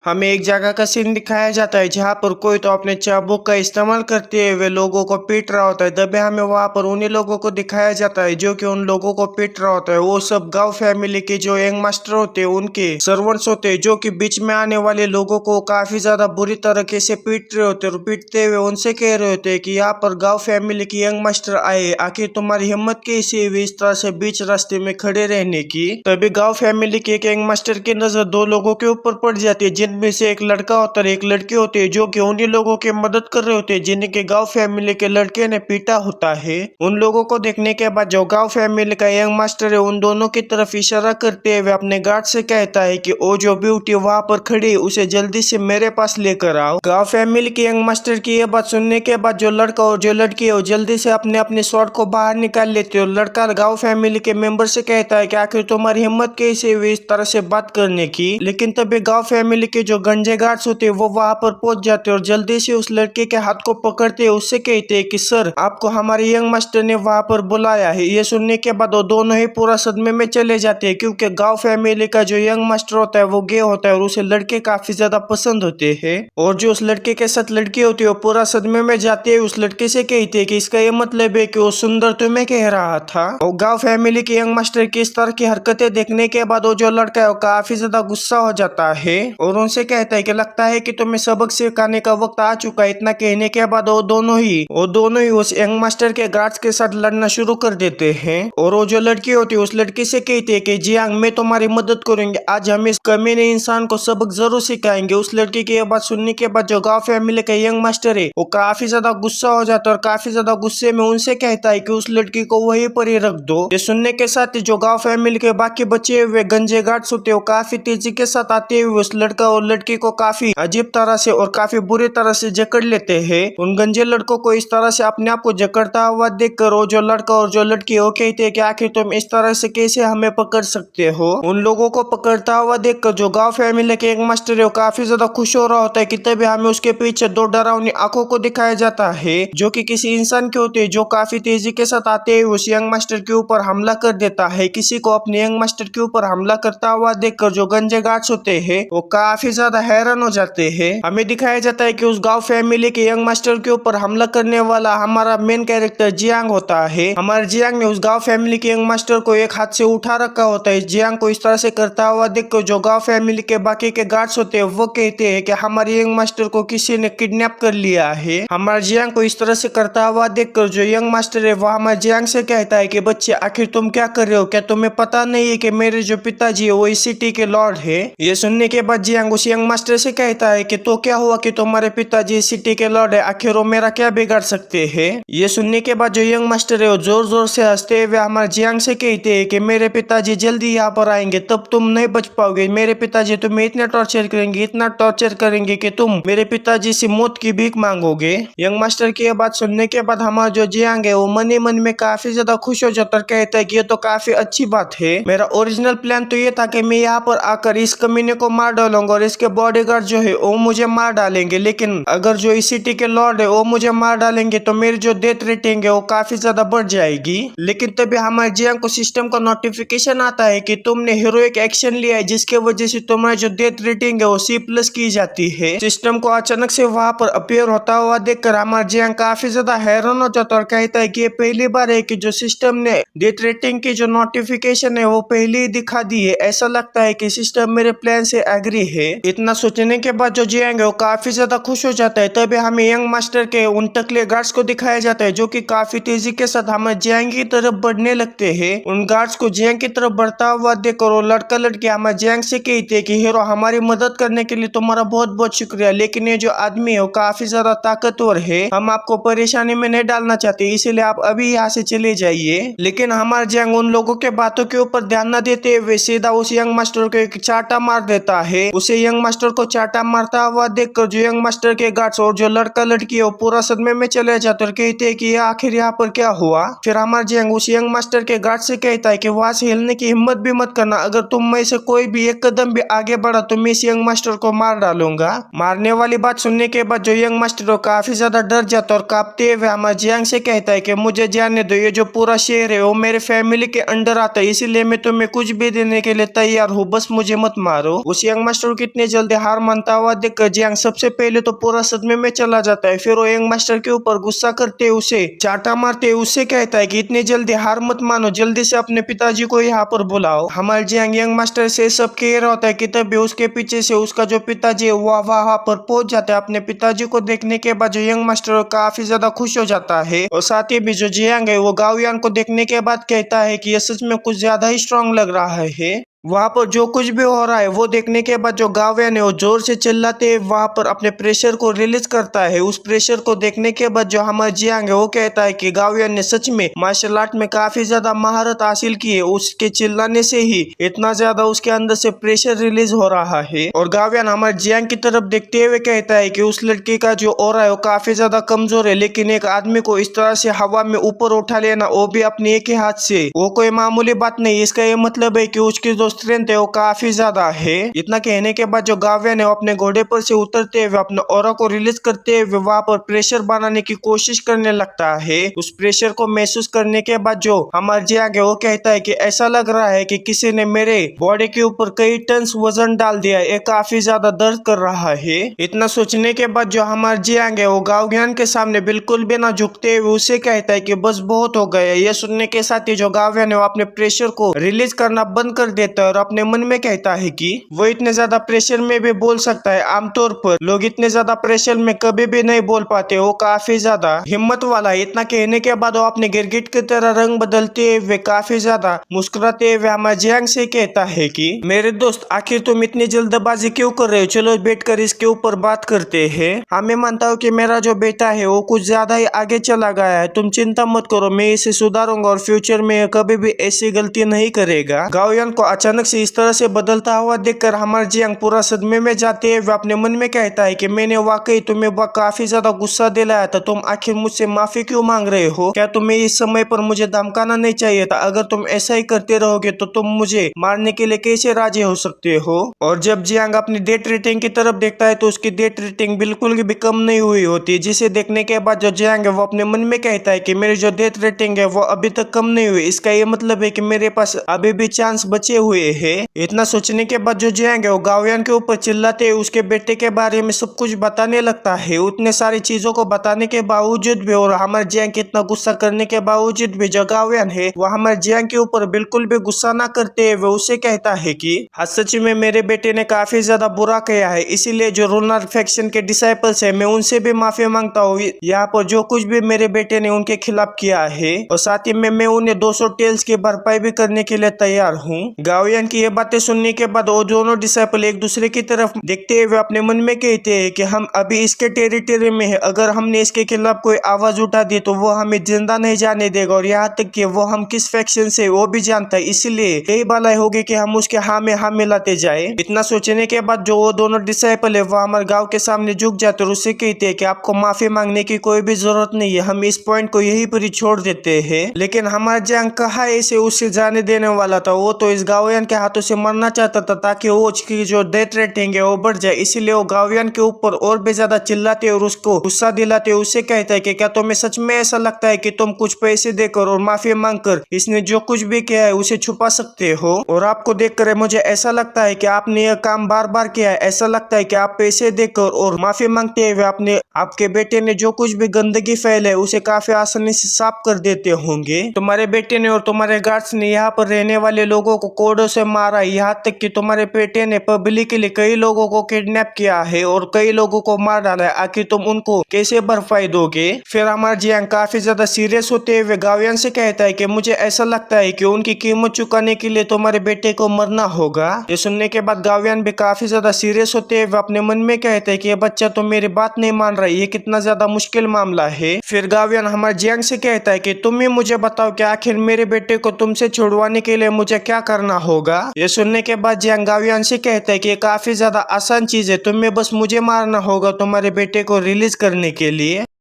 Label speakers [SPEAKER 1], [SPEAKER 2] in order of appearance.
[SPEAKER 1] हमें एक जगह का सीन दिखाया जाता है जहाँ पर कोई तो अपने चाबुक का इस्तेमाल करते हुए लोगों को पीट रहा होता है। तभी हमें वहां पर उन्हीं लोगों को दिखाया जाता है जो कि उन लोगों को पीट रहा होता है। वो सब गांव फैमिली के जो यंग मास्टर होते हैं, उनके सर्वेंट्स होते हैं, जो कि बीच में आने वाले लोगों को काफी ज्यादा बुरी तरीके से पीट रहे होते हैं और पीटते हुए उनसे कह रहे होते हैं कि यहाँ पर गाँव फैमिली के यंग मास्टर आए, आखिर तुम्हारी हिम्मत कैसी हुई इस तरह से बीच रास्ते में खड़े रहने की। तभी गाँव फैमिली के एक यंग मास्टर की नजर दो लोगों के ऊपर पड़ जाती है, जिनमें से एक लड़का होता है एक लड़की होती है, जो कि उन्हीं लोगों की मदद कर रहे होते हैं जिनके गांव फैमिली के लड़के ने पीटा होता है। उन लोगों को देखने के बाद जो गांव फैमिली का यंग मास्टर है उन दोनों की तरफ इशारा करते हुए अपने गार्ड से कहता है कि वो जो ब्यूटी वहां पर खड़ी है उसे जल्दी से मेरे पास लेकर आओ। गांव फैमिली के यंग मास्टर की यह बात सुनने के बाद जो लड़का और जो लड़की है वो जल्दी से अपने अपने शॉर्ट को बाहर निकाल लेते हैं और लड़का गांव फैमिली के मेंबर से कहता है कि आखिर तुम्हारी हिम्मत कैसे हुई इस तरह से बात करने की। लेकिन तभी गांव फैमिली के जो गंजे गार्ड्स होते हैं वो वहां पर पहुंच जाते हैं और जल्दी से उस लड़के के हाथ को पकड़ते हैं, उससे कहते हैं कि सर आपको हमारे यंग मास्टर ने वहां पर बुलाया है। ये सुनने के बाद वो दोनों ही पूरा सदमे में चले जाते हैं, क्योंकि गांव फैमिली का जो यंग मास्टर होता है वो गे होता है और उसे लड़के काफी ज्यादा पसंद होते हैं। और जो उस लड़के के साथ लड़की होती है वो पूरा सदमे में जाते हैं, उस लड़के से कहते हैं कि इसका ये मतलब है कि वो सुंदर तुम्हें कह रहा था। और गांव फैमिली के यंग मास्टर की इस तरह की हरकतें देखने के बाद वो जो लड़का है वो काफी ज्यादा गुस्सा हो जाता है और उनसे कहता है कि लगता है कि तुम्हें सबक सिखाने का वक्त आ चुका है। इतना कहने के बाद वो दोनों ही उस यंग मास्टर के गार्ड्स के साथ लड़ना शुरू कर देते हैं। और वो जो लड़की होती है उस लड़की से कहती है कि जियांग मैं तुम्हारी मदद करूंगी, आज हम इस कमीने इंसान को सबक जरूर सिखाएंगे। उस लड़की की यह बात सुनने के बाद जो गांव फैमिली का यंग मास्टर है वो काफी ज्यादा गुस्सा हो जाता है और काफी ज्यादा गुस्से में उनसे कहता है कि उस लड़की को वहीं पर ही रख दो। ये सुनने के साथ ही जो गांव फैमिली के बाकी बचे हुए गंजे गार्ड्स होते हैं वो काफी तेजी के साथ आते हुए उस लड़का और लड़की को काफी अजीब तरह से और काफी बुरी तरह से जकड़ लेते हैं। उन गंजे लड़कों को इस तरह से अपने आप को जकड़ता हुआ देखकर वो जो लड़का और जो लड़की वो कहते हैं कि आखिर तुम इस तरह से कैसे हमें पकड़ सकते हो। उन लोगों को पकड़ता हुआ देखकर जो गांव फैमिली के एक मास्टर है वो काफी ज्यादा खुश हो रहा होता है कि तभी हमें उसके पीछे दो डरावनी आंखों को दिखाया जाता है, जो कि किसी इंसान के होते हैं, जो काफी तेजी के साथ आते हुए उस यंग मास्टर के ऊपर हमला कर देता है। किसी को अपने यंग मास्टर के ऊपर हमला करता हुआ देखकर जो गंजे गार्ड्स होते हैं वो काफी ज्यादा हैरान हो जाते हैं। हमें दिखाया जाता है कि उस गांव फैमिली के यंग मास्टर के ऊपर हमला करने वाला हमारा मेन कैरेक्टर जियांग होता है। हमारे जियांग ने उस गांव फैमिली के यंग मास्टर को एक हाथ से उठा रखा होता है। जियांग को इस तरह से करता हुआ देखकर जो गांव फैमिली के बाकी के गार्ड्स होते हैं वो कहते हैं कि हमारे यंग मास्टर को किसी ने किडनैप कर लिया है। हमारे जियांग को इस तरह से करता हुआ देखकर जो यंग मास्टर है वो हमारे जियांग से कहता है कि बच्चे आखिर तुम क्या कर रहे हो, क्या तुम्हें पता नहीं है कि मेरे जो पिताजी है वो इस सिटी के लॉर्ड है। ये सुनने के बाद जियांग उस यंग मास्टर से कहता है कि तो क्या हुआ कि तुम्हारे पिताजी इस सिटी के लॉर्ड है, आखिर वो मेरा क्या बिगाड़ सकते हैं। ये सुनने के बाद जो यंग मास्टर है वो जोर जोर से हंसते हुए हमारे जियांग से कहते हैं कि मेरे पिताजी जल्दी यहाँ पर आएंगे, तब तुम नहीं बच पाओगे। मेरे पिताजी तुम्हें इतना टॉर्चर करेंगे, इतना टॉर्चर करेंगे कि तुम मेरे पिताजी से मौत की भीख मांगोगे। यंग मास्टर की यह बात सुनने के बाद हमारा जो जियांग है वो मन ही मन में काफी ज्यादा खुश हो जाता है, कहता है कि ये तो काफी अच्छी बात है। मेरा ओरिजिनल प्लान तो ये था कि मैं यहाँ पर आकर इस कमीने को मार डालूंगा और इसके बॉडीगार्ड जो है वो मुझे मार डालेंगे, लेकिन अगर जो इस सिटी के लॉर्ड है वो मुझे मार डालेंगे तो मेरी जो डेथ रेटिंग है वो काफी ज्यादा बढ़ जाएगी। लेकिन तभी हमारे जियांग को सिस्टम का नोटिफिकेशन आता है कि तुमने हीरोइक एक्शन लिया है, जिसके वजह से तुम्हारी जो डेथ रेटिंग है वो C+ की जाती है। सिस्टम को अचानक से वहां पर अपीयर होता हुआ देखकर हमारा जियांग काफी ज्यादा हैरान हो जाता है और कहता है कि ये पहली बार है कि जो सिस्टम ने डेथ रेटिंग की जो नोटिफिकेशन है वो पहले ही दिखा दी है। ऐसा लगता है कि सिस्टम मेरे प्लान से एग्री है। इतना सोचने के बाद जो जियांग है वो काफी ज्यादा खुश हो जाता है। तभी हमें यंग मास्टर के उन टकले गार्ड्स को दिखाया जाता है, जो कि काफी तेजी के साथ हमें जियांग की तरफ बढ़ने लगते हैं। उन गार्ड्स को जियांग की तरफ बढ़ता हुआ देखकर वो लड़का लड़की हमें जियांग से कहते हैं कि हीरो हमारी मदद करने के लिए तुम्हारा बहुत बहुत शुक्रिया, लेकिन ये जो आदमी है वो काफी ज्यादा ताकतवर है, हम आपको परेशानी में नहीं डालना चाहते, इसलिए आप अभी यहाँ से चले जाइए। लेकिन हमारा जियांग उन लोगों के बातों के ऊपर ध्यान न देते हुए सीधा उस यंग मास्टर को एक चाटा मार देता है। उसे यंग मास्टर को चाटा मारता हुआ देखकर जो यंग मास्टर के गार्ड्स और जो लड़का लड़की है वो पूरा सदमे में चले जाते और कहते हैं कि आखिर यहाँ पर क्या हुआ। फिर हमारा जियांग उस यंग मास्टर के गार्ड से कहता है कि वहां से हिलने की हिम्मत भी मत करना, अगर तुम में से कोई भी एक कदम भी आगे बढ़ा तो मैं इस यंग मास्टर को मार डालूंगा। मारने वाली बात सुनने के बाद जो यंग मास्टर काफी ज्यादा डर जाता और कांपते हुए हमारे जियांग से कहता है कि मुझे जाने दो, ये जो पूरा शहर है वो मेरे फैमिली के अंडर आता है, इसीलिए मैं तुम्हें कुछ भी देने के लिए तैयार हूँ, बस मुझे मत मारो। उस यंग मास्टर की इतने जल्दी हार मानता हुआ देखकर जियांग सबसे पहले तो पूरा सदमे में चला जाता है। फिर वो यंग मास्टर के ऊपर गुस्सा करते उसे चाटा मारते उससे कहता है कि इतनी जल्दी हार मत मानो, जल्दी से अपने पिताजी को यहाँ पर बुलाओ। हमारे जियांग यंग मास्टर से सब कह रहा होता है कि तभी उसके पीछे से उसका जो पिताजी है वो वहां पर पहुंच जाता है। अपने पिताजी को देखने के बाद जो यंग मास्टर काफी ज्यादा खुश हो जाता है और साथ ही भी जो जियांग है वो गाओयान को देखने के बाद कहता है कि ये सच में कुछ ज्यादा ही स्ट्रांग लग रहा है। वहां पर जो कुछ भी हो रहा है वो देखने के बाद जो गाओयान है वो जोर से चिल्लाते वहां पर अपने प्रेशर को रिलीज करता है। उस प्रेशर को देखने के बाद जो हमारा जियांग है वो कहता है कि गाओयान ने सच में मार्शल आर्ट में काफी ज्यादा महारत हासिल की है, उसके चिल्लाने से ही इतना ज्यादा उसके अंदर से प्रेशर रिलीज हो रहा है। और गाओयान हमारे जियांग की तरफ देखते हुए कहता है कि उस लड़की का जो ऑरा है वो काफी ज्यादा कमजोर है, लेकिन एक आदमी को इस तरह से हवा में ऊपर उठा लेना वो भी अपने एक ही हाथ से, वो कोई मामूली बात नहीं। इसका ये मतलब है कि उसकी जो स्ट्रेंथ है वो काफी ज्यादा है। इतना कहने के बाद जो गाओयान है वो अपने घोड़े पर से उतरते हुए अपने ऑरा को रिलीज करते हुए वहां पर प्रेशर बनाने की कोशिश करने लगता है। उस प्रेशर को महसूस करने के बाद जो हमारे जियांग है वो कहता है कि ऐसा लग रहा है कि किसी ने मेरे बॉडी के ऊपर कई टन वजन डाल दिया, ये काफी ज्यादा दर्द कर रहा है। इतना सोचने के बाद जो हमारे जियांग है वो गाओयान के सामने बिल्कुल भी ना झुकते हुए उसे कहता है कि बस बहुत हो गया। ये सुनने के साथ ही जो गाओयान है वो अपने प्रेशर को रिलीज करना बंद कर देता है और अपने मन में कहता है कि वो इतने ज्यादा प्रेशर में भी बोल सकता है। आमतौर पर लोग इतने ज्यादा प्रेशर में कभी भी नहीं बोल पाते, वो काफी ज्यादा हिम्मत वाला है। इतना कहने के बाद वो अपने गिरगिट की तरह रंग बदलते हुए काफी ज्यादा मुस्कुराते हुए हमारे जियांग से कहता है कि मेरे दोस्त आखिर तुम इतनी जल्दबाजी क्यों कर रहे हो, चलो बैठकर इसके ऊपर बात करते हैं। हाँ, मैं मानता हूँ कि मेरा जो बेटा है वो कुछ ज्यादा ही आगे चला गया है, तुम चिंता मत करो, मैं इसे सुधारूंगा और फ्यूचर में कभी भी ऐसी गलती नहीं करेगा। गाओयान को अचानक से इस तरह से बदलता हुआ देखकर हमारा जियांग पूरा सदमे में जाते हुए अपने मन में कहता है कि मैंने वाकई तुम्हें काफी ज्यादा गुस्सा दिलाया था, तुम आखिर मुझसे माफी क्यों मांग रहे हो? क्या तुम्हें इस समय पर मुझे धमकाना नहीं चाहिए था? अगर तुम ऐसा ही करते रहोगे तो तुम मुझे मारने के लिए कैसे राजी हो सकते हो? और जब जियांग अपनी डेथ रेटिंग की तरफ देखता है तो उसकी डेथ रेटिंग बिल्कुल भी कम नहीं हुई होती, जिसे देखने के बाद जो जियांग है वो अपने मन में कहता है कि मेरी जो डेथ रेटिंग है वो अभी तक कम नहीं हुई, इसका ये मतलब है कि मेरे पास अभी भी चांस बचे हुए है। इतना सोचने के बाद जो जियांग है वो गाओयान के ऊपर चिल्लाते हुए उसके बेटे के बारे में सब कुछ बताने लगता है। उतने सारी चीजों को बताने के बावजूद भी और हमारे जियांग के इतना गुस्सा करने के बावजूद भी जो गाओयान है वो हमारे जियांग के ऊपर बिल्कुल भी गुस्सा ना करते हुए उसे कहता है कि हाँ, सच में मेरे बेटे ने काफी ज्यादा बुरा किया है, इसीलिए जो रूनर फैक्शन के डिसाइपल्स है मैं उनसे भी माफी मांगता हूँ। यहाँ पर जो कुछ भी मेरे बेटे ने उनके खिलाफ किया है और साथ ही में मैं उन्हें 200 टेल्स की भरपाई भी करने के लिए तैयार हूँ। गाओयान की ये बातें सुनने के बाद वो दोनों डिसाइपल एक दूसरे की तरफ देखते हुए अपने मन में कहते हैं कि हम अभी इसके टेरिटरी में है, अगर हमने इसके खिलाफ कोई आवाज उठा दी तो वो हमें जिंदा नहीं जाने देगा और यहाँ तक कि वो हम किस फैक्शन से वो भी जानता है, इसलिए यही भलाई होगी कि हम उसके हाँ में हाँ मिलाते जाए। इतना सोचने के बाद जो वो दोनों डिसाइपल है वो हमारे गाँव के सामने झुक जाते और उससे कहते हैं कि आपको माफी मांगने की कोई भी जरूरत नहीं है, हम इस पॉइंट को यही पर ही छोड़ देते हैं। लेकिन हमारा जियांग कहा ऐसे उससे जाने देने वाला था, वो तो इस गाओयान के हाथों से मरना चाहता था ताकि वो उसकी जो डेथ रेटिंग है वो बढ़ जाए, इसीलिए वो गाओयान के ऊपर और भी ज्यादा चिल्लाते और उसको गुस्सा दिलाते उससे कहता है कि क्या तुम्हें सच में ऐसा लगता है कि तुम कुछ पैसे देकर और माफी मांगकर इसने जो कुछ भी किया है उसे छुपा सकते हो? और आपको देखकर मुझे ऐसा लगता है कि आपने यह काम बार बार किया है, ऐसा लगता है कि आप पैसे देकर और माफी मांगते हुए अपने आपके बेटे ने जो कुछ भी गंदगी फैले उसे काफी आसानी से साफ कर देते होंगे। तुम्हारे बेटे ने और तुम्हारे गार्ड्स ने यहाँ पर रहने वाले लोगों को कोड़ों से मारा, यहाँ तक कि तुम्हारे बेटे ने पब्लिकली कई लोगों को किडनैप किया है और कई लोगों को मार डाला है, आखिर तुम उनको कैसे भरपाई दोगे? फिर हमारा जियांग काफी ज्यादा सीरियस होते हुए गाओयान से कहता है कि मुझे ऐसा लगता है कि उनकी कीमत चुकाने के लिए तुम्हारे बेटे को मरना होगा। ये सुनने के बाद गाओयान भी काफी ज्यादा सीरियस होते हुए अपने मन में कहते हैं कि ये बच्चा तो मेरी बात नहीं मान रहा है, ये कितना ज्यादा मुश्किल मामला है। फिर गाओयान हमारे जियांग से कहता है कि तुम ही मुझे बताओ कि आखिर मेरे बेटे को तुमसे छुड़वाने के लिए मुझे क्या करना होगा? ये सुनने के बाद जियांग गाओयान से कहता है कि ये काफी ज्यादा आसान चीज है, तुम्हें बस मुझे मारना होगा तुम्हारे बेटे को रिलीज करने के लिए।